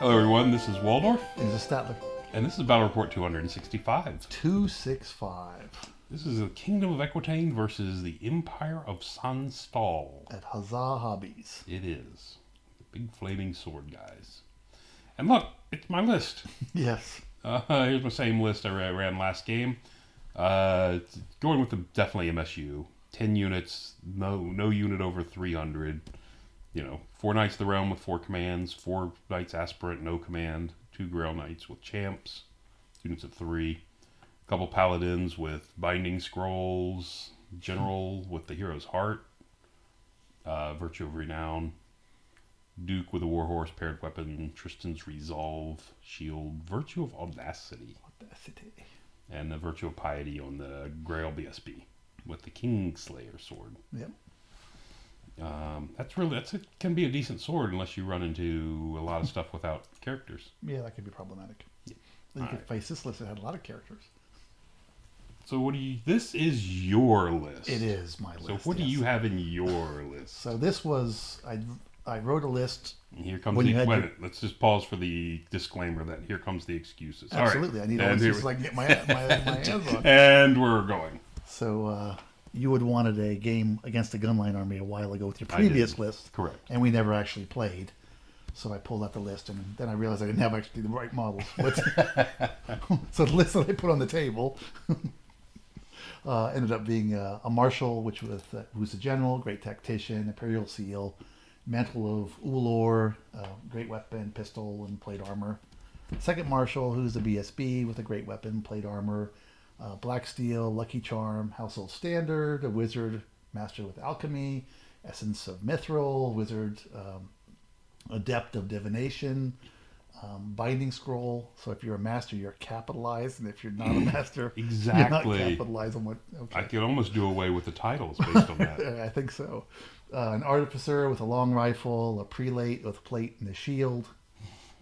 Hello, everyone. This is Waldorf, Is a Statler. and this is Battle Report 265. 265 This is the Kingdom of Equitaine versus the Empire of Sonnstahl. at Huzzah Hobbies. It is. The big flaming sword guys. And look, it's my list. Yes. Here's my same list I ran last game. Going with definitely MSU. 10 units, no unit over 300. 4 Knights of the Realm with 4 commands, 4 Knights Aspirant, no command, 2 Grail Knights with champs, units of 3, a couple Paladins with Binding Scrolls, General with the Hero's Heart, Virtue of Renown, Duke with a Warhorse, Paired Weapon, Tristan's Resolve, Shield, Virtue of Audacity, and the Virtue of Piety on the Grail BSB with the Kingslayer sword. Yep. It can be a decent sword unless you run into a lot of stuff without characters. Yeah, that could be problematic. Yeah. You could face this list that had a lot of characters. So this is your list. It is my list. So what do you have in your list? So this was, I wrote a list. And here comes let's just pause for the disclaimer that here comes the excuses. Absolutely. All right. I need all the excuses so I can get my hands on. And we're going. So you had wanted a game against the Gunline Army a while ago with your previous list. Correct. And we never actually played. So I pulled out the list, and then I realized I didn't have actually the right models. So the list that I put on the table ended up being a Marshal, who's a general, great tactician, Imperial Seal, Mantle of Ulor, great weapon, pistol, and plate armor. Second Marshal, who's a BSB with a great weapon, plate armor, Black Steel, Lucky Charm, Household Standard, a Wizard, Master with Alchemy, Essence of Mithril, Wizard, Adept of Divination, Binding Scroll. So if you're a master, you're capitalized, and if you're not a master, exactly. you're not capitalized on what. Okay. I could almost do away with the titles based on that. I think so. An Artificer with a long rifle, a Prelate with a plate and a shield.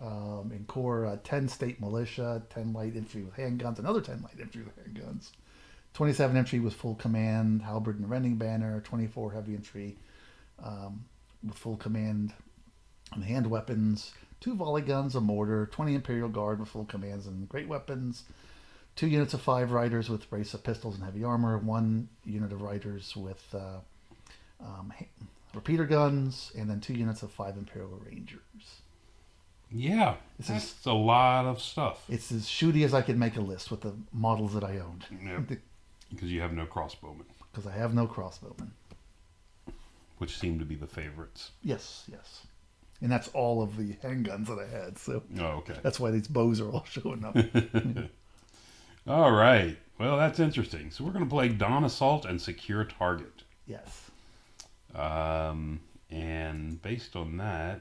In core, 10 State Militia, 10 Light Infantry with handguns, another 10 Light Infantry with handguns, 27 Infantry with full command, Halberd and Rending Banner, 24 Heavy Infantry with full command and hand weapons, 2 volley guns, a mortar, 20 Imperial Guard with full commands and great weapons, 2 units of 5 riders with brace of pistols and heavy armor, 1 unit of riders with repeater guns, and then 2 units of 5 Imperial Rangers. Yeah, that's a lot of stuff. It's as shooty as I could make a list with the models that I owned. Yep. Because you have no crossbowmen. Because I have no crossbowmen. Which seem to be the favorites. Yes. And that's all of the handguns that I had. So okay. That's why these bows are all showing up. All right. Well, that's interesting. So we're going to play Dawn Assault and Secure Target. Yes. And based on that,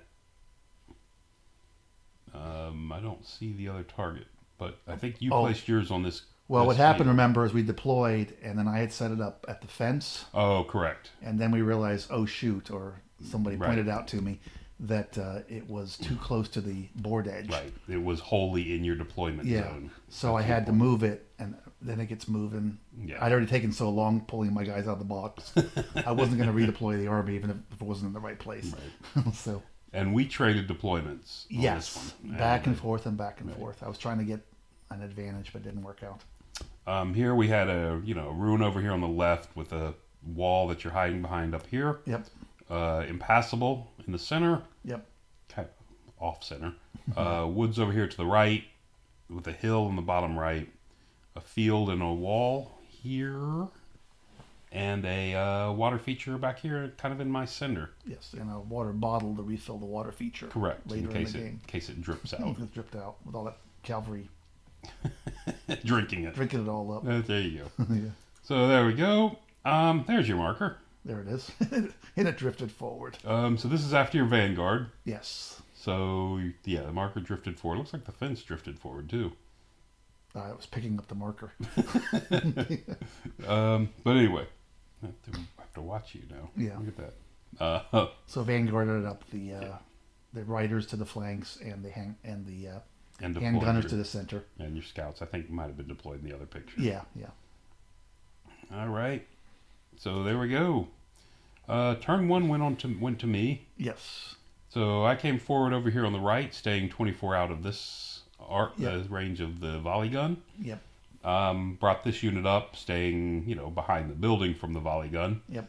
I don't see the other target, but I think you placed yours on this. Well, this what happened, field. remember, is we deployed, and then I had set it up at the fence. Oh, correct. And then we realized, oh, shoot, or somebody pointed out to me that it was too close to the board edge. Right. It was wholly in your deployment zone. So I had to move it, and then it gets moving. Yeah. I'd already taken so long pulling my guys out of the box. I wasn't going to redeploy the army even if it wasn't in the right place. Right. So. And we traded deployments on this one. Back and forth and back and forth. I was trying to get an advantage, but it didn't work out. Here we had a ruin over here on the left with a wall that you're hiding behind up here. Yep. Impassable in the center. Yep. Kind of off center. Woods over here to the right with a hill in the bottom right. A field and a wall here. And a water feature back here, kind of in my center. Yes, and a water bottle to refill the water feature. Correct. Later in the game. In case it drips out. It dripped out with all that cavalry. Drinking it all up. There you go. Yeah. So there we go. There's your marker. There it is. And it drifted forward. So this is after your Vanguard. Yes. So, yeah, the marker drifted forward. Looks like the fence drifted forward, too. I was picking up the marker. But anyway, I have to watch you now. Yeah. Look at that. So Vanguarded up the riders to the flanks and the handgunners to the center. And your scouts, I think, might have been deployed in the other picture. Yeah. All right. So there we go. Turn 1 went to me. Yes. So I came forward over here on the right, staying 24 out of this range of the volley gun. Yep. Brought this unit up, staying, behind the building from the volley gun. Yep.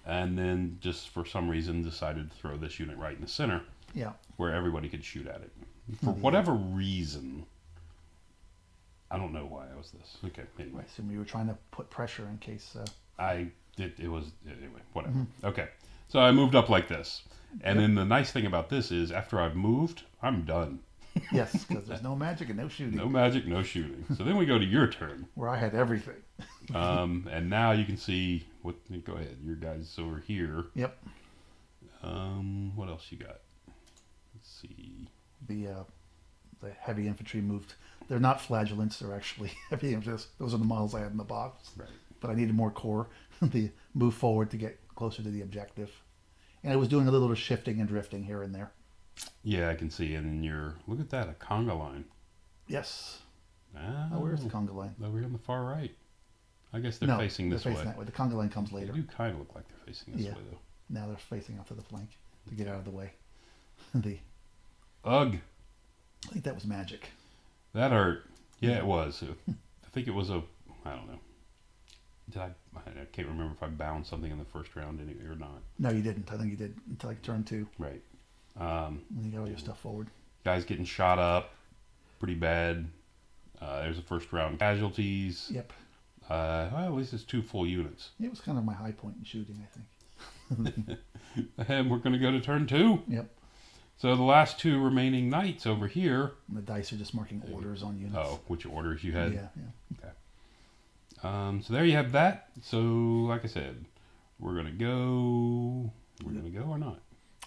And then just for some reason decided to throw this unit right in the center. Yeah. Where everybody could shoot at it. For whatever reason, I don't know why I was this. Okay, anyway. I assume you were trying to put pressure in case. It was, anyway, whatever. Mm-hmm. Okay, so I moved up like this. And then the nice thing about this is after I've moved, I'm done. Yes, because there's no magic and no shooting. No magic, no shooting. So then we go to your turn. Where I had everything. And now you can see, go ahead, your guys over here. Yep. What else you got? Let's see. The heavy infantry moved. They're not flagellants. They're actually heavy infantry. Those are the models I had in the box. Right. But I needed more core to move forward to get closer to the objective. And I was doing a little shifting and drifting here and there. Yeah, I can see. And look at that, a conga line. Yes. Oh, where's the conga line? Over here on the far right. I guess they're facing this way. They're facing that way. The conga line comes later. They do kind of look like they're facing this way, though. Now they're facing out to the flank to get out of the way. Ugh. I think that was magic. That hurt. Yeah, it was. I think it was I don't know. I can't remember if I bound something in the first round or not. No, you didn't. I think you did until like turn 2. Right. And you got all your stuff forward. Guys getting shot up pretty bad. There's a first round casualties. Yep. Well, at least it's 2 full units. It was kind of my high point in shooting, I think. And we're going to go to turn 2. Yep. So the last 2 remaining knights over here. And the dice are just marking orders on units. Oh, which orders you had? Yeah. Okay. So there you have that. So, like I said, we're going to go... We're going to go or not?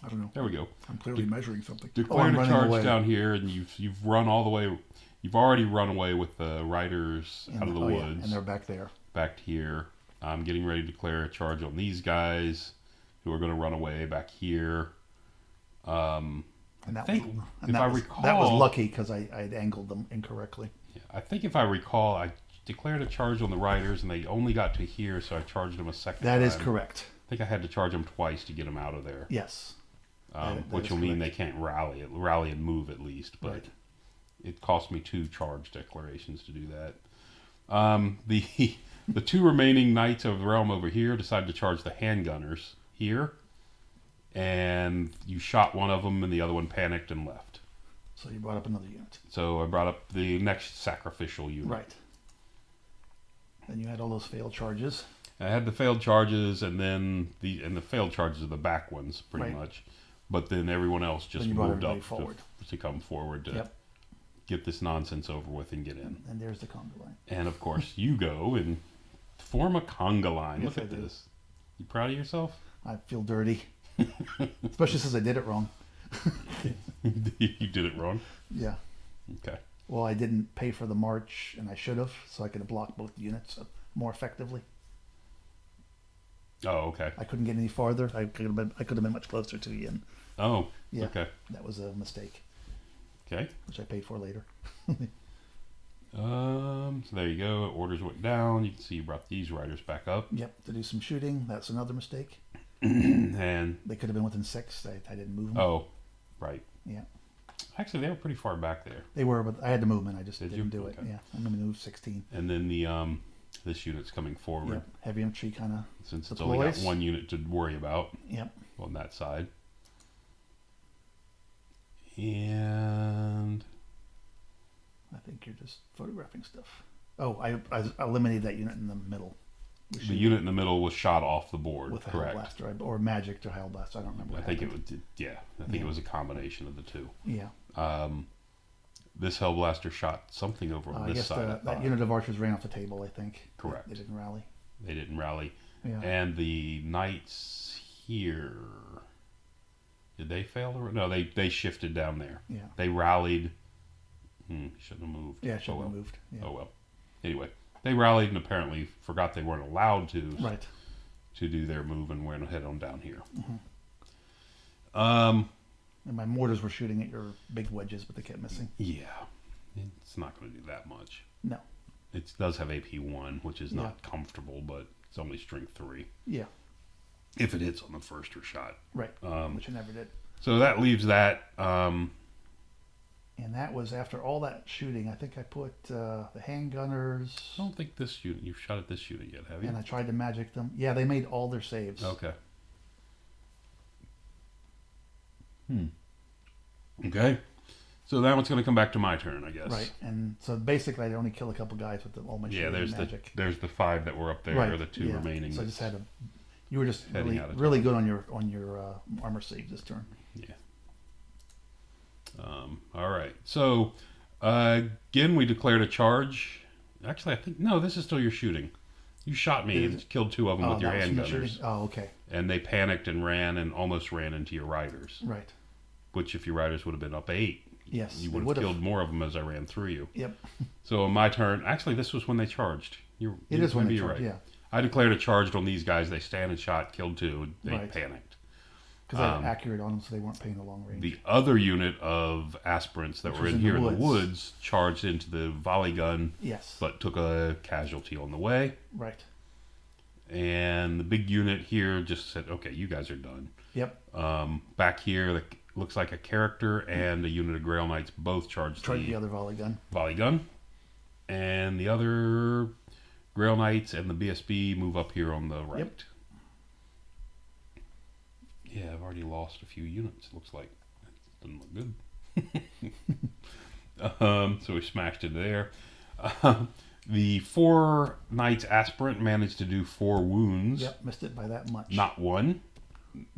I don't know. There we go. I'm clearly measuring something. Declared a charge down here, and you've run all the way... You've already run away with the riders out of the woods. Yeah. And they're back there. Back here. I'm getting ready to declare a charge on these guys who are going to run away back here. And that was lucky because I had angled them incorrectly. Yeah, I think if I recall, I declared a charge on the riders and they only got to here, so I charged them a second time. That is correct. I think I had to charge them twice to get them out of there. Yes. Which will mean they can't rally and move at least, but it cost me 2 charge declarations to do that. The 2 remaining knights of the realm over here decided to charge the handgunners here, and you shot one of them and the other one panicked and left. So you brought up another unit. So I brought up the next sacrificial unit. Right. And you had all those failed charges. I had the failed charges, and then the failed charges are the back ones, pretty much. But then everyone else just moved up to come forward to get this nonsense over with and get in. And there's the conga line. And of course, you go and form a conga line. Yes, Look at this. You proud of yourself? I feel dirty, especially since I did it wrong. You did it wrong? Yeah. Okay. Well, I didn't pay for the march, and I should have, so I could have blocked both units more effectively. Oh, okay. I couldn't get any farther. I could have been much closer to you. Oh, yeah, okay. That was a mistake. Okay. Which I paid for later. So there you go. Orders went down. You can see you brought these riders back up. Yep, to do some shooting. That's another mistake. And they could have been within 6. I didn't move them. Oh, right. Yeah. Actually, they were pretty far back there. They were, but I had the movement. I just didn't do it. Okay. Yeah, I'm going to move 16. And then this unit's coming forward. Yep. Heavy infantry kind of. Since it's only got 1 unit to worry about. Yep. On that side. And I think you're just photographing stuff. Oh, I eliminated that unit in the middle. The unit in the middle was shot off the board. With a correct. Hellblaster or magic to Hellblaster. I don't remember. I think it was a combination of the 2. Yeah. This Hellblaster shot something over on this side. That unit of archers ran off the table, I think. Correct. They didn't rally. Yeah. And the knights here, did they fail? No, they shifted down there. Yeah. They rallied. Shouldn't have moved. Yeah, shouldn't have moved. Yeah. Oh well. Anyway, they rallied and apparently forgot they weren't allowed to. Right. To do their move and went head on down here. Mm-hmm. And my mortars were shooting at your big wedges, but they kept missing. Yeah. It's not going to do that much. No. It does have AP 1, which is not comfortable, but it's only strength 3. Yeah. If it hits on the first shot. Right. Which it never did. So that leaves that. And that was after all that shooting. I think I put the handgunners. I don't think this unit. You've shot at this unit yet, have you? And I tried to magic them. Yeah, they made all their saves. Okay. Okay. So that one's going to come back to my turn, I guess. Right, and so basically I only kill a couple guys with all my shooting and magic. There's the 5 that were up there, Right, or the 2 remaining. So I just had to. You were just Heading out of really good on your armor save this turn. Yeah. All right. So again, we declared a charge. Actually, I think no. This is still your shooting. You shot me and killed 2 of them with your handgunners. Oh, okay. And they panicked and ran and almost ran into your riders. Right. Which, if your riders would have been up 8, yes, you would have killed more of them as I ran through you. Yep. So on my turn, actually, this was when they charged. It is when they charged. Right. Yeah. I declared a charge on these guys. They stand and shot, killed 2. They Right. panicked. Because I had accurate on them, so they weren't paying the long range. The other unit of aspirants that were in here in the woods charged into the volley gun, yes, but took a casualty on the way. Right. And the big unit here just said, okay, you guys are done. Yep. Back here, looks like a character and a unit of Grail Knights both charged the other volley gun. Volley gun. And the other Grail Knights and the BSB move up here on the right. Yep. Yeah, I've already lost a few units, looks like. That doesn't look good. So we smashed it there. The 4 Knights Aspirant managed to do 4 wounds. Yep, missed it by that much. Not 1,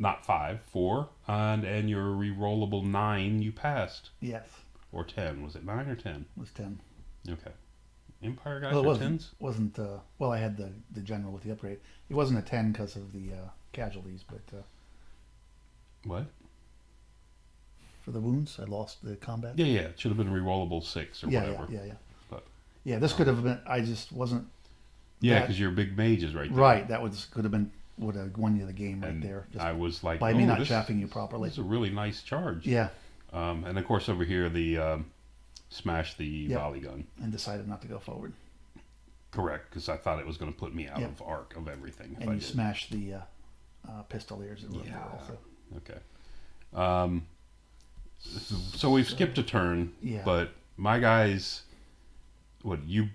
not 5, 4. And your rerollable 9 you passed. Yes. Or 10. Was it 9 or 10? It was 10. Okay. Empire guys Well, are wasn't, 10s? Wasn't, well, I had the general with the upgrade. It wasn't a 10 because of the casualties, but... What? For the wounds, I lost the combat. Yeah. It should have been rerollable 6 or whatever. Yeah. But, yeah, this could have been... I just wasn't... Yeah, because your big mage is right there. Right, that could have been... Would have won you the game right and there. Just I was like... by me not chaffing you properly. This is a really nice charge. Yeah. And of course over here, the... smash the volley gun. And decided not to go forward. Correct, because I thought it was going to put me out of arc of everything. And you smashed the pistoliers that were there also. Okay. So we've skipped a turn, but my guys, you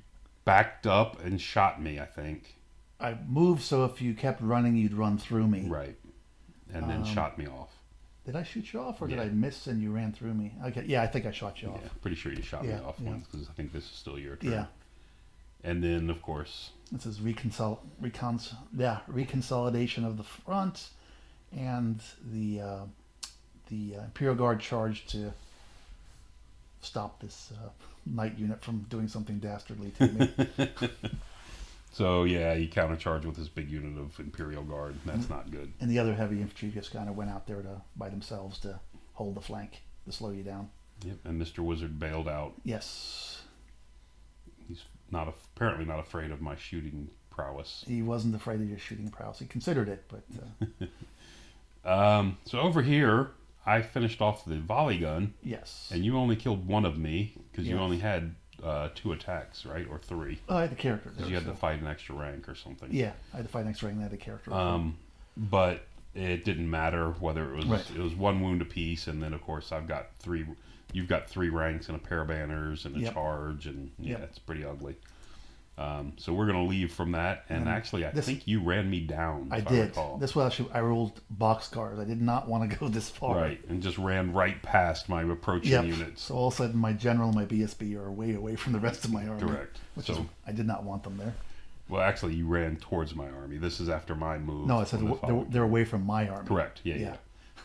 backed up and shot me, I think. I moved so if you kept running, you'd run through me. Right. And then shot me off. Did I shoot you off, or did I miss and you ran through me? Okay, yeah, I think I shot you off. Yeah, pretty sure you shot me off once, because I think this is still your turn. Yeah. And then, of course... This is reconsolidation of the front, and the Imperial Guard charged to stop this knight unit from doing something dastardly to me. So, yeah, he countercharged with this big unit of Imperial Guard. That's not good. And the other heavy infantry just kind of went out there by themselves to hold the flank, to slow you down. Yep, and Mr. Wizard bailed out. Yes. He's apparently not afraid of my shooting prowess. He wasn't afraid of your shooting prowess. He considered it, but... So over here, I finished off the volley gun. Yes. And you only killed one of me, because you only had 2 attacks, right? Or 3. Oh, I had the character. Because you had to fight an extra rank or something. Yeah, I had to fight an extra rank and I had the character. But it didn't matter whether it was... It was 1 wound apiece, and then, of course, I've got 3... You've got 3 ranks and a pair of banners and a charge, and it's pretty ugly. So we're going to leave from that, and actually I think you ran me down. I did. This was actually, I rolled boxcars. I did not want to go this far. Right, and just ran right past my approaching units. So all of a sudden my general and my BSB are way away from the rest of my army. Correct. I did not want them there. Well, actually you ran towards my army. This is after my move. No, I said they're away from my army. Correct, yeah.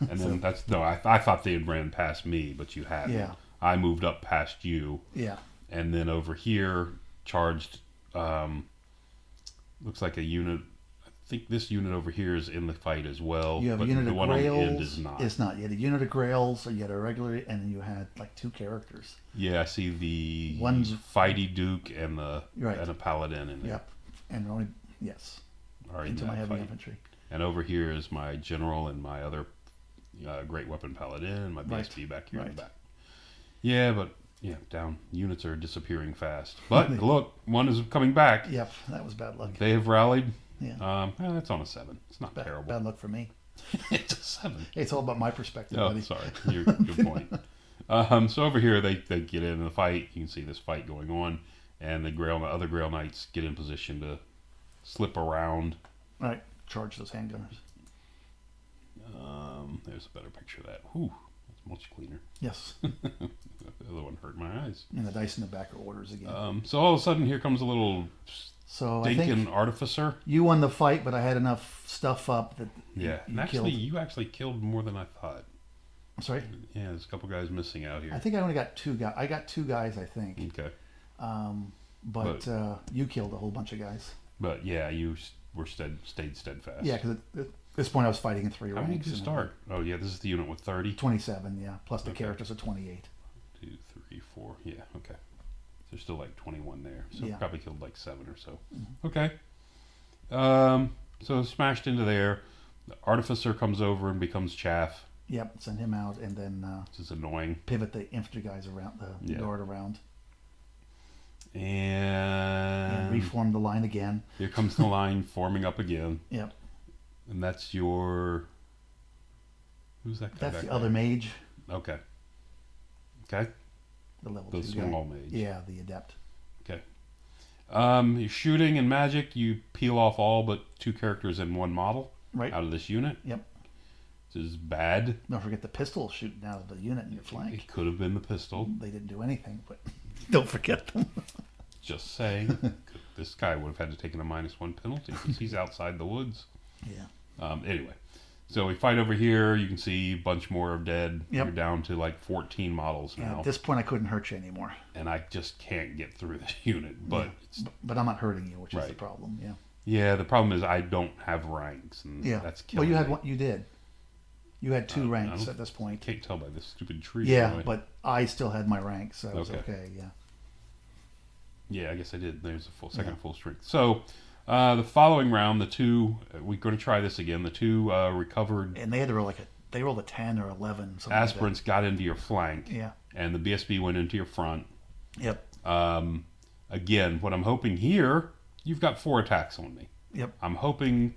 And then I thought they had ran past me, but you hadn't. Yeah. I moved up past you. Yeah. And then over here charged, looks like a unit. I think this unit over here is in the fight as well. You have but a unit the of one Grails. on the end is not. It's not. You had a unit of Grails, or you had a regular, and then you had like 2 characters. Yeah, I see the One's Fighty Duke and the and a Paladin in there. Yep. And only into my heavy infantry. And over here is my general and my other great weapon Paladin and my BSB back here in the back. Yeah, but down units are disappearing fast. But look, one is coming back. Yep, that was bad luck. They have rallied. Yeah. That's on a 7. It's not terrible. Bad luck for me. It's a 7. It's all about my perspective, Oh, buddy. sorry. Good point. So over here, they get in the fight. You can see this fight going on, and the other Grail Knights get in position to slip around. All right, charge those handgunners. There's a better picture of that. Whew, that's much cleaner. Yes. The other one hurt my eyes. And the dice in the back are orders again. So all of a sudden, here comes a little So I stinking think artificer. you won the fight, but I had enough stuff up that Yeah, and actually, you actually killed more than I thought. I'm sorry? Yeah, there's a couple guys missing out here. I think I only got 2 guys. I got 2 guys, I think. Okay. But you killed a whole bunch of guys. But yeah, you were stayed steadfast. Yeah, because at this point I was fighting in 3 How ranks. many did you start? Oh yeah, this is the unit with 30. 27, yeah. Plus the Okay. characters are 28. 2, 3, 4. Yeah, okay. There's still like 21 there. So Yeah. probably killed like 7 or so. Mm-hmm. Okay. So smashed into there. The artificer comes over and becomes chaff. Yep, send him out and then This is annoying. pivot the infantry guys around, the Yeah. guard around. And Reform the line again. here comes the line forming up again. Yep. And that's your... Who's that guy That's back the there? other mage, Okay. Okay. the level The 2 small guy. mage. Yeah, the adept. Okay. You're shooting and magic. You peel off all but 2 characters and 1 model Right. out of this unit. Yep. This is bad. Don't forget the pistol shooting out of the unit in your flank. It could have been the pistol. They didn't do anything, but don't forget them. Just saying. This guy would have had to take a -1 penalty because he's outside the woods. Yeah. Anyway, so we fight over here. You can see a bunch more are dead. Yep. You're down to like 14 models Yeah, now. at this point, I couldn't hurt you anymore. And I just can't get through this unit. But it's, But I'm not hurting you, which is the Right. problem. Yeah. yeah, the problem is I don't have ranks. And Yeah. that's Well, killing you had me. one. You did. You had 2 I ranks don't- at this point. Can't tell by this stupid tree. Yeah, anyway. but I still had my rank, so it was Okay. okay. Yeah. Yeah, I guess I did. There's a second Yeah. full strength. So the following round, the 2, we're going to try this again. The 2 recovered And they had to roll they rolled a 10 or 11. Something aspirants got into your flank, Like that. Yeah. and the BSB went into your front. Yep. Again, what I'm hoping here, you've got 4 attacks on me. Yep. I'm hoping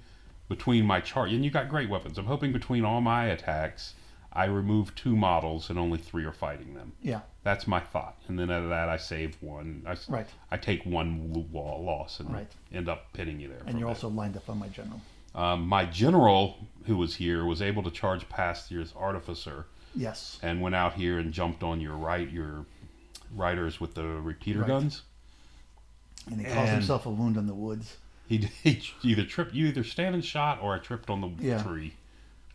between my charge, and you got great weapons. I'm hoping between all my attacks, I remove 2 models and only 3 are fighting them. Yeah. That's my thought. And then out of that, I save 1. Right. I take 1 loss and Right. end up pinning you there. And you're also lined up on my general. My general, who was here, was able to charge past your artificer Yes. and went out here and jumped on your riders with the repeater Right. guns. And he caused And- himself a wound in the woods. He either stand and shot or I tripped on the Yeah. tree.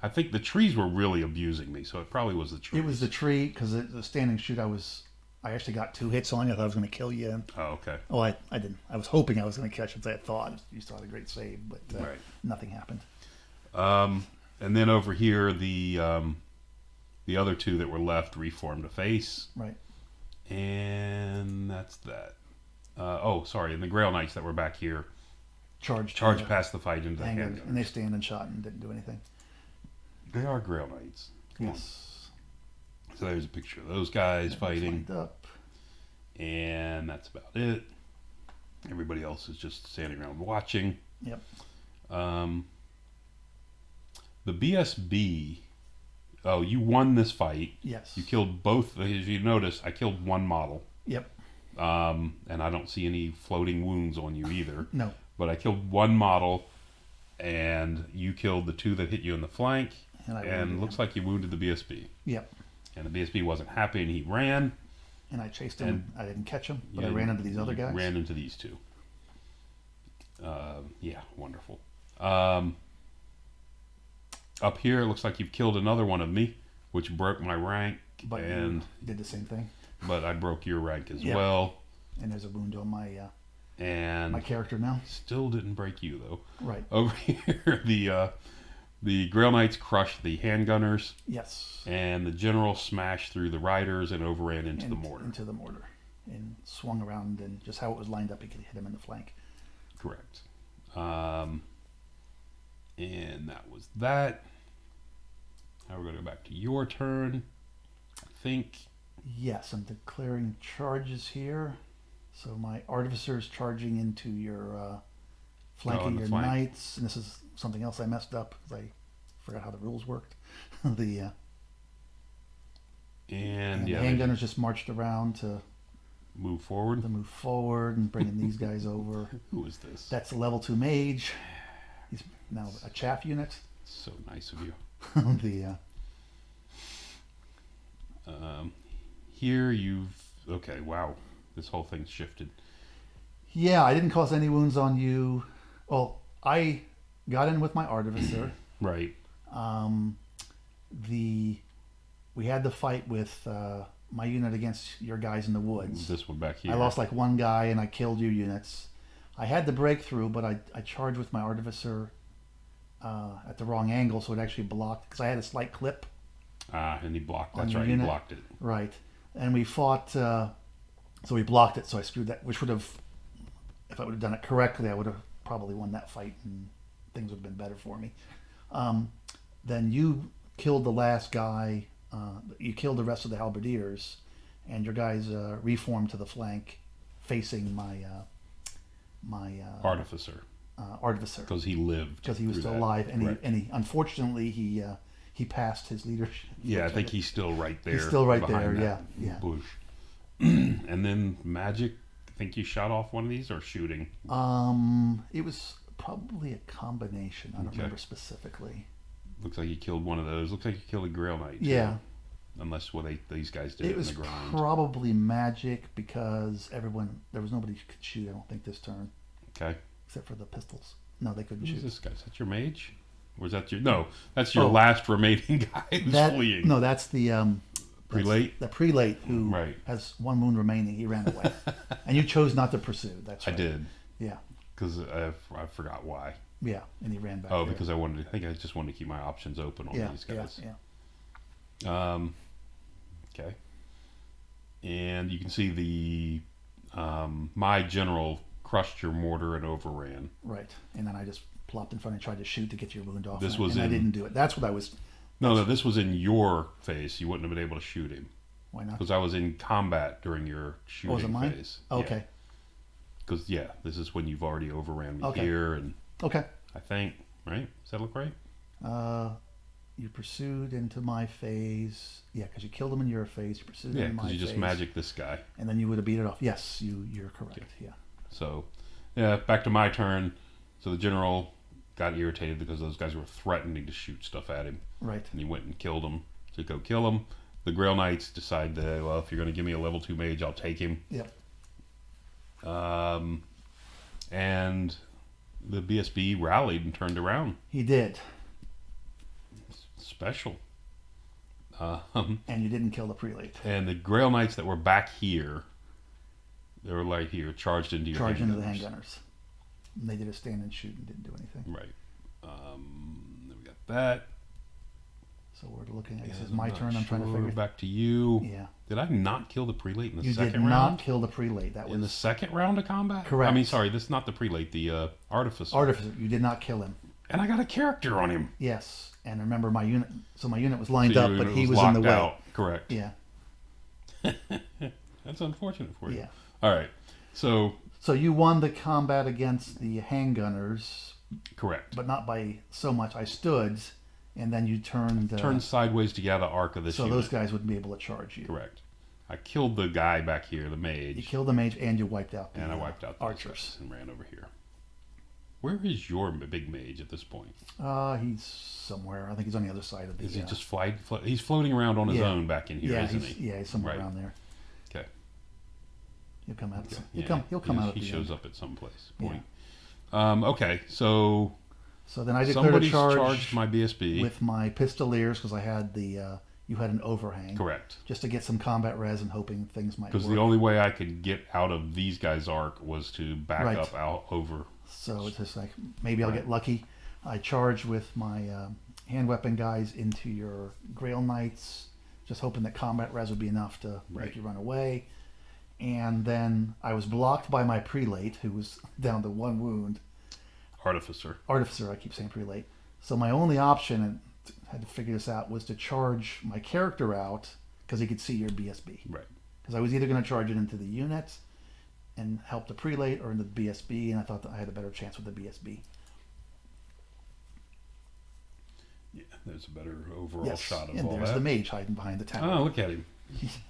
I think the trees were really abusing me, so it probably was the trees. It was the tree because the standing shoot. I actually got 2 hits on you. I thought I was going to kill you. And, Oh, okay. I didn't. I was hoping I was going to catch him. I thought you saw the great save, but Right. nothing happened. And then over here, the other 2 that were left reformed a face, Right. and that's that. Sorry, and the Grail Knights that were back here Charged past the fight into the handguns, handguns. and they stand and shot and didn't do anything. They are Grail Knights. Come on. Yes. So there's a picture of those guys fighting, Lined up. and that's about it. Everybody else is just standing around watching. Yep. The BSB. Oh, you won this fight. Yes. You killed both. As you notice, I killed 1 model. Yep. And I don't see any floating wounds on you either. No. But I killed 1 model, and you killed the 2 that hit you in the flank. And I And wounded looks him. like you wounded the BSB. Yep. And the BSB wasn't happy, and he ran. And I chased him. And I didn't catch him, but You I ran into these other you guys. Ran into these 2. Yeah, wonderful. Up here, it looks like you've killed another one of me, which broke my rank, But and you did the same thing. but I broke your rank as Yeah. well, And there's a wound on my and character now. still didn't break you though. Right. Over here, the Grail Knights crushed the handgunners, Yes. and the general smashed through the riders and overran into the And- mortar. Into the mortar. And swung around, and just how it was lined up, he could hit him in the flank. Correct. And that was that. Now we're going to go back to your turn. I think. Yes, I'm declaring charges here. So my artificer is charging into your flanking the your flank. knights, and this is something else I messed up because I forgot how the rules worked. the And the yeah, handgunners just marched around to move forward. move forward and bringing these guys over. Who is this? That's a level 2 mage. He's now a chaff unit. So nice of you. the Here you've okay. Wow, this whole thing's shifted. Yeah, I didn't cause any wounds on you. Well, I got in with my artificer. Right. We had the fight with my unit against your guys in the woods. This one back here. I lost like one guy and I killed your units. I had the breakthrough, but I charged with my artificer at the wrong angle, so it actually blocked because I had a slight clip. And he blocked. On That's the right. unit. He blocked it. Right, and we fought. So we blocked it, so I screwed that. Which would have, if I would have done it correctly, I would have probably won that fight, and things would have been better for me. Then you killed the last guy. You killed the rest of the halberdiers, and your guys reformed to the flank, facing my Artificer. artificer Because he lived. because he was through still that. alive, and Right. he unfortunately he passed his leadership. Yeah, I think he's still right there. He's still right behind there, that yeah. Bush. And then magic. I think you shot off one of these or shooting. It was probably a combination. I don't remember specifically. Looks like you killed one of those. Looks like you killed a Grail Knight. Too. Yeah, Unless these guys did it in was the ground. probably magic because there was nobody who could shoot. I don't think this turn, Okay. except for the pistols. No, they couldn't Who's shoot. this guy? Is that your mage? Or is that your... No, that's your Oh. last remaining guy who's fleeing. No, that's the Prelate? The prelate who Right. has one wound remaining. He ran away, and you chose not to pursue. That's I right. did. Yeah, Because I forgot why. yeah, and he ran back. Oh, there. because I think I just wanted to keep my options open on these guys. Yeah. Okay. And you can see my general crushed your mortar and overran. Right, and then I just plopped in front and tried to shoot to get your wound off. This and, was and I in- didn't do it. That's what I was. No, this was in your phase. You wouldn't have been able to shoot him. Why not? Because I was in combat during your shooting Was it mine? phase. Okay. Because, this is when you've already overran me Okay. here, and Okay. I think, right? Does that look right? You pursued into my phase. Yeah, because you killed him in your phase. You pursued Yeah, into my because you phase. just magic this guy. And then you would have beat it off. Yes, you're correct. Yeah. So, back to my turn. So the general got irritated because those guys were threatening to shoot stuff at him. Right. And he went and killed him to go kill him. The Grail Knights decide that, well, if you're going to give me a level 2 mage, I'll take him. Yep. And the BSB rallied and turned around. He did. Special. And you didn't kill the prelate. And the Grail Knights that were back here, they were right here, charged into your Charged into the handgunners. handgunners. And they did a stand and shoot and didn't do anything. Right. Then we got that. So we're looking at this is And my I'm turn. not I'm trying to sure. figure. Back to you. Yeah. Did I not kill the prelate in the You second did round? not kill the prelate. That In the was second round of combat? Correct. I mean, sorry, this is not the prelate, the artificer. artificer. You did not kill him. And I got a character on him. Yes. And remember my unit. So my unit was lined So up, your but unit he was in the locked way. out. Correct. Yeah. That's unfortunate for you. Yeah. All right. So, So you won the combat against the handgunners, correct. but not by so much. I stood, and then you turned. Turn sideways to get out of the arc of this so unit. those guys wouldn't be able to charge you. Correct. I killed the guy back here, the You mage, killed the mage, and you wiped out the and I wiped out the archers. and ran over here. Where is your big mage at this point? He's somewhere. I think he's on the other side of the. Is he just he's floating around on his Yeah. own back in here, Yeah, isn't he's, he? yeah, he's somewhere Right. around there. Okay. He'll come out. Okay. He'll come out. At He the shows end. up at some place. Yeah. Point. Okay, so So then I declared a somebody's charge charged my BSB. with my pistoliers because I had the. You had an overhang. Correct. Just to get some combat res and hoping things might work. Because the only way I could get out of these guys' arc was to back Right. up out over. So it's just like maybe I'll Right. get lucky. I charged with my hand weapon guys into your Grail Knights, just hoping that combat res would be enough to Right. make you run away. And then I was blocked by my prelate, who was down to one wound. Artificer. Artificer, I keep saying prelate. So my only option, and had to figure this out, was to charge my character out because he could see your BSB. Right. Because I was either going to charge it into the unit and help the prelate or into the BSB, and I thought that I had a better chance with the BSB. There's a better overall Yes, shot of and all there's that. the mage hiding behind the tower. Oh, look at him.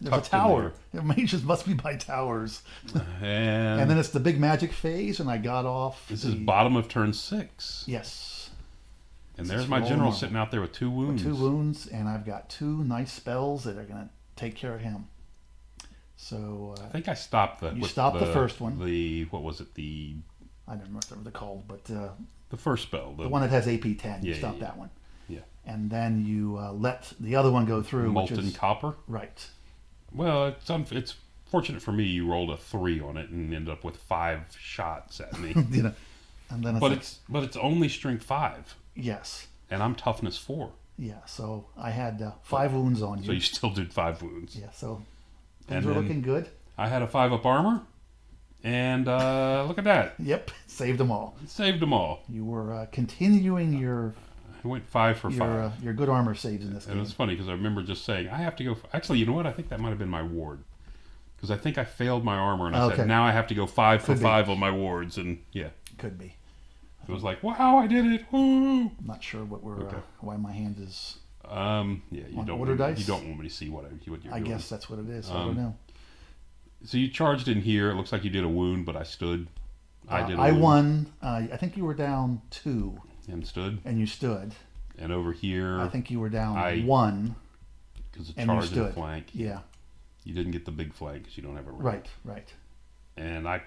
There's tucked a in tower. The mages must be by towers. And, And then it's the big magic phase, and I got off. this is bottom of turn 6. Yes. And This there's is my roll general normal. sitting out there with 2 wounds. 2 wounds, and I've got 2 nice spells that are going to take care of him. So I think I stopped the. you with stopped the first one. What was it? I don't remember what they're called, but The first spell. the one that has AP 10. You Yeah, stopped yeah, that one. Yeah. And then you let the other one go through, Molten which is copper. right. Well, it's fortunate for me. You rolled a 3 on it and ended up with 5 shots at me. You know, and then but it's only strength 5, yes, and I'm toughness 4. yeah. So I had 5 wounds on you. So you still did 5 wounds. Yeah. So And things were then- looking good. I had a 5 up armor, and look at that. Yep, saved them all. Saved them all. You were continuing your I went 5 for 5. your good armor saves in this And game. it's funny because I remember just saying, I have to go. Actually, you know what? I think that might have been my ward. Because I think I failed my armor and I Okay. said, now I have to go 5 for Could be. 5 on my wards. And yeah, Could be. it was like, wow, I did it. Woo! I'm not sure what we're Okay. why my hand is. Yeah, you On don't, order dice? you don't want me to see what you're I doing. guess that's what it is. I don't know. So you charged in here. It looks like you did a wound, but I stood. I did a I wound won. I think you were down 2, and stood. and you stood. And over here, I think you were down I- 1. because the and you charge in the stood. flank, Yeah. you didn't get the big flank because you don't have a rank. Right. Right. And I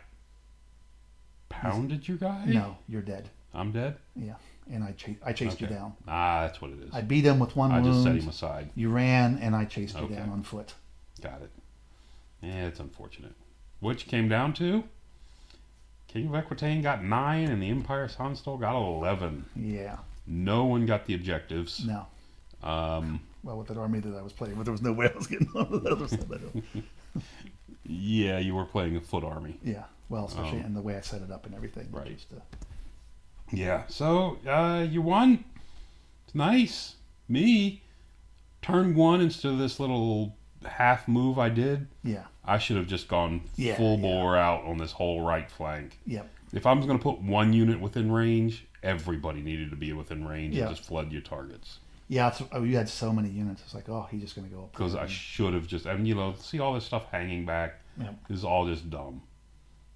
pounded your guy? No, you're dead. I'm dead? Yeah. And I chased you Okay. down. Ah, that's what it is. I beat him with 1 I wound. just set him aside. You ran, and I chased you Okay. down on foot. Got it. Yeah, it's unfortunate. Which came down to King of Equitaine got 9 and the Empire Sonnstahl got 11. Yeah. No one got the objectives. No. Um, Well, with that army that I was playing with, there was no way I was getting on the other side of the hill. yeah, you were playing a foot army. Yeah. Well, especially in the way I set it up and everything. Right. Just, Yeah, so you won. It's nice. Me, turn 1 instead of this little half move I did. yeah. I should have just gone Yeah, full yeah. bore out on this whole right flank. Yep. If I was going to put 1 unit within range, everybody needed to be within range Yeah. and just flood your targets. Yeah. You had so many units. It's like, oh, he's just going to go up. Because there I and- should have just, see all this stuff hanging back. Yep. This is all just dumb.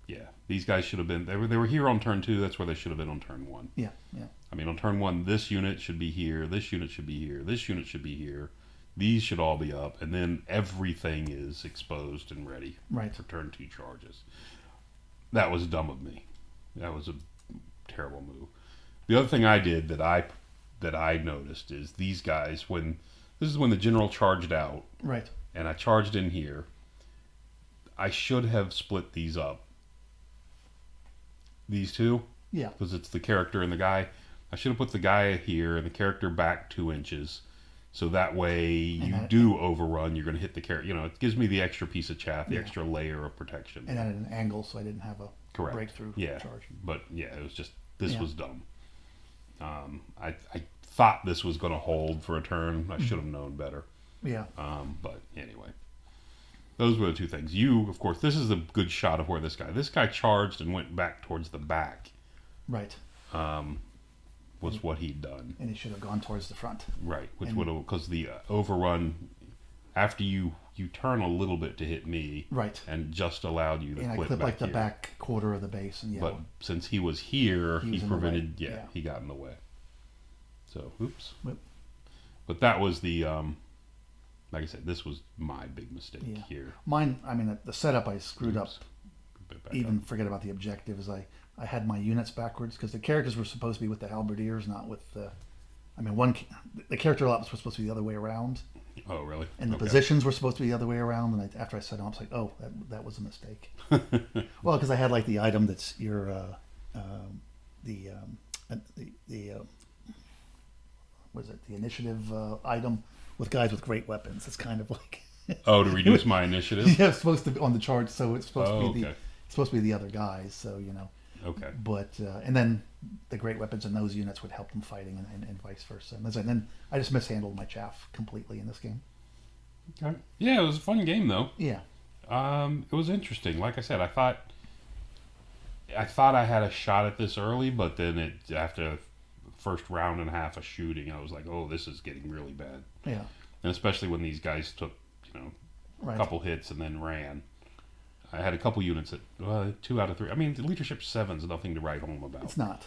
Yeah, these guys should have been, they were here on turn 2, that's where they should have been on turn 1. Yeah. Yeah. I mean, on turn 1, this unit should be here, this unit should be here, this unit should be here. These should all be up, and then everything is exposed and ready Right. for turn 2 charges. That was dumb of me. That was a terrible move. The other thing I did that I noticed is these guys, this is when the general charged out, Right. and I charged in here. I should have split these up. These two, Yeah. because it's the character and the guy. I should have put the guy here and the character back 2 inches. So that way you do overrun, you're going to hit the character. You know, it gives me the extra piece of chaff, the Yeah. extra layer of protection. And at an angle, so I didn't have a Correct. breakthrough Yeah. charge. But yeah, it was just, this Yeah. was dumb. I thought this was going to hold for a turn. I should have known better. Yeah. But anyway, those were the 2 things. You, of course, this is a good shot of where this guy charged and went back towards the back. Right. Was what he'd done. And he should have gone towards the front. Right, which And- would have, because the overrun, after you turn a little bit to hit me, Right. and just allowed you to And I clip clipped back like the here. back quarter of the base. And yeah. But since he was here, He he was in the way. prevented. Yeah, Yeah. he got in the way. So, oops. Whoop. But that was the, like I said, this was my big mistake Yeah. here. Mine, I mean, the setup I screwed Oops. up. Bit back Even up. forget about the objectives. I had my units backwards because the characters were supposed to be with the halberdiers, not with the. I mean, the character lots was supposed to be the other way around, Oh, really? and the Okay. positions were supposed to be the other way around. And after I set them up, I was like, oh, that was a mistake. Well, because I had like the item that's your what is it? The initiative item with guys with great weapons. It's kind of like Oh, to reduce my initiative? yeah, it's supposed to be on the chart, so it's supposed Oh, to be okay. it's supposed to be the other guys. So Okay. but and then the great weapons in those units would help them fighting, and vice versa. And then I just mishandled my chaff completely in this game. Okay. Yeah, it was a fun game though. Yeah, It was interesting. Like I said, I thought I had a shot at this early, but then after first round and a half of shooting, I was like, oh, this is getting really bad. Yeah. And especially when these guys took, a Right. couple hits and then ran. I had a couple units that 2 out of 3. I mean, leadership 7's nothing to write home about. It's not.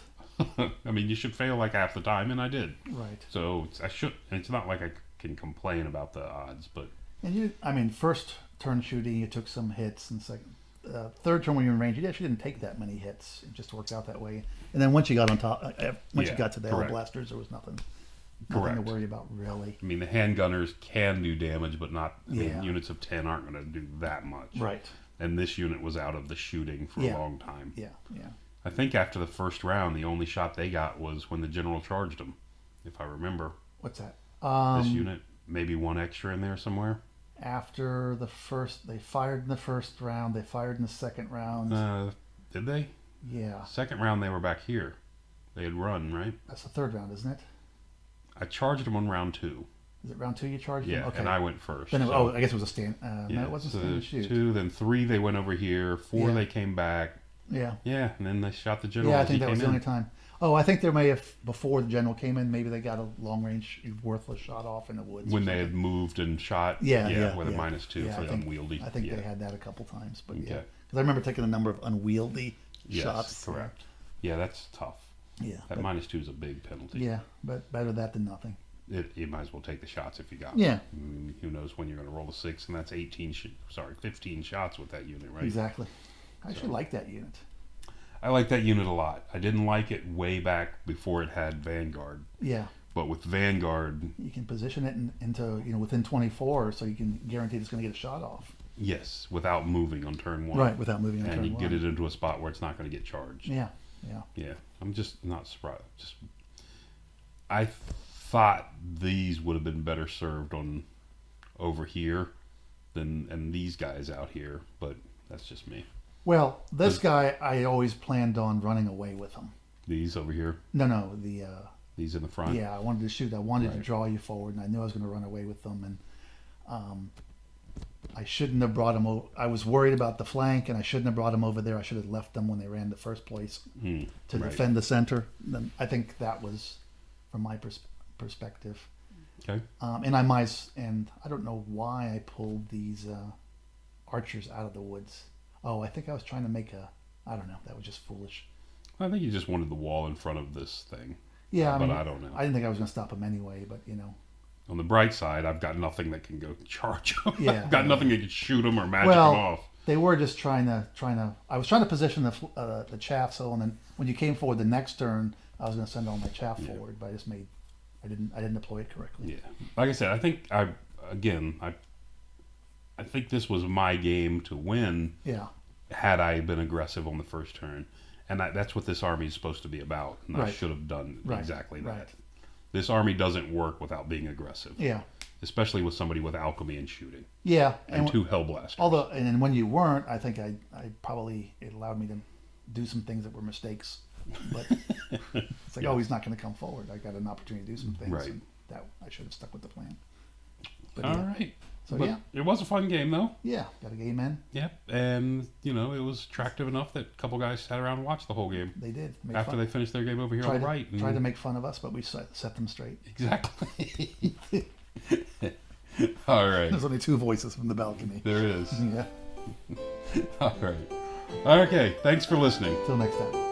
I mean, you should fail like half the time, and I did. Right. So I should. And it's not like I can complain about the odds, but And first turn shooting, you took some hits, and third turn when you were in range, you actually didn't take that many hits. It just worked out that way. And then once you got on top, once you got to the L blasters, there was nothing to worry about, really. I mean, the handgunners can do damage, but not. I mean, units of 10 aren't going to do that much. Right. And this unit was out of the shooting for a long time. Yeah, yeah. I think after the first round, the only shot they got was when the general charged them, if I remember. What's that? This unit, maybe one extra in there somewhere. After they fired in the first round. They fired in the second round. Did they? Yeah. Second round, they were back here. They had run, right? That's the third round, isn't it? I charged them on round 2. Is it round 2 you charged them? Yeah, Okay. and I went first. Then I guess it was a stand. No, it wasn't so stand and shoot. 2, then 3, they went over here. 4, they came back. Yeah. Yeah, and then they shot the general. Yeah, I as think he that was came the in. only time. Oh, I think there may have, before the general came in, maybe they got a long range, worthless shot off in the woods. When they had moved and shot. Yeah. With a -2 for the unwieldy. I think they had that a couple times, but Okay. because I remember taking a number of unwieldy shots. Correct. Yeah, that's tough. Yeah. That -2 is a big penalty. Yeah, but better that than nothing. You might as well take the shots if you got Yeah. them. Who knows when you're going to roll a 6, and that's 15 shots with that unit, right? Exactly. I actually like that unit. I like that unit a lot. I didn't like it way back before it had Vanguard. Yeah. But with Vanguard, you can position it into within 24, so you can guarantee it's going to get a shot off. yes, without moving on turn 1. Right, without moving on and turn you 1. get it into a spot where it's not going to get charged. Yeah, yeah. Yeah, I'm just not surprised. I thought these would have been better served on over here and these guys out here, but that's just me. Well, this guy, I always planned on running away with him. These over here, No, these in the front. yeah, I wanted to shoot. I wanted to draw you forward, and I knew I was going to run away with them. And I shouldn't have brought him over. I was worried about the flank, and I shouldn't have brought him over there. I should have left them when they ran the first place to defend the center. Then I think that was, from my perspective. Okay. And I don't know why I pulled these archers out of the woods. Oh, I think I was trying to make I don't know. That was just foolish. I think you just wanted the wall in front of this thing. Yeah, but I don't know. I didn't think I was going to stop him anyway, but On the bright side, I've got nothing that can go charge them. Yeah, I've got nothing that can shoot them or magic them off. They were just trying to. I was trying to position the chaff so, and then when you came forward the next turn, I was going to send all my chaff forward, but I didn't deploy it correctly. Yeah, like I said, I think I think this was my game to win. Yeah. Had I been aggressive on the first turn, and that's what this army is supposed to be about. And I should have done exactly that. Right. This army doesn't work without being aggressive. Yeah. Especially with somebody with alchemy and shooting. Yeah. And 2 hellblasters. Although, and when you weren't, I think it allowed me to do some things that were mistakes. But it's like, oh, he's not going to come forward. I got an opportunity to do some things. Right. And that I should have stuck with the plan. But, all right. So but it was a fun game though. Yeah, got a game in. Yep, and it was attractive enough that a couple guys sat around and watched the whole game. They did. After they finished their game over here on the right. Tried to make fun of us, but we set them straight. Exactly. All right. There's only 2 voices from the balcony. There is. Yeah. All right. Okay, thanks for listening. Till next time.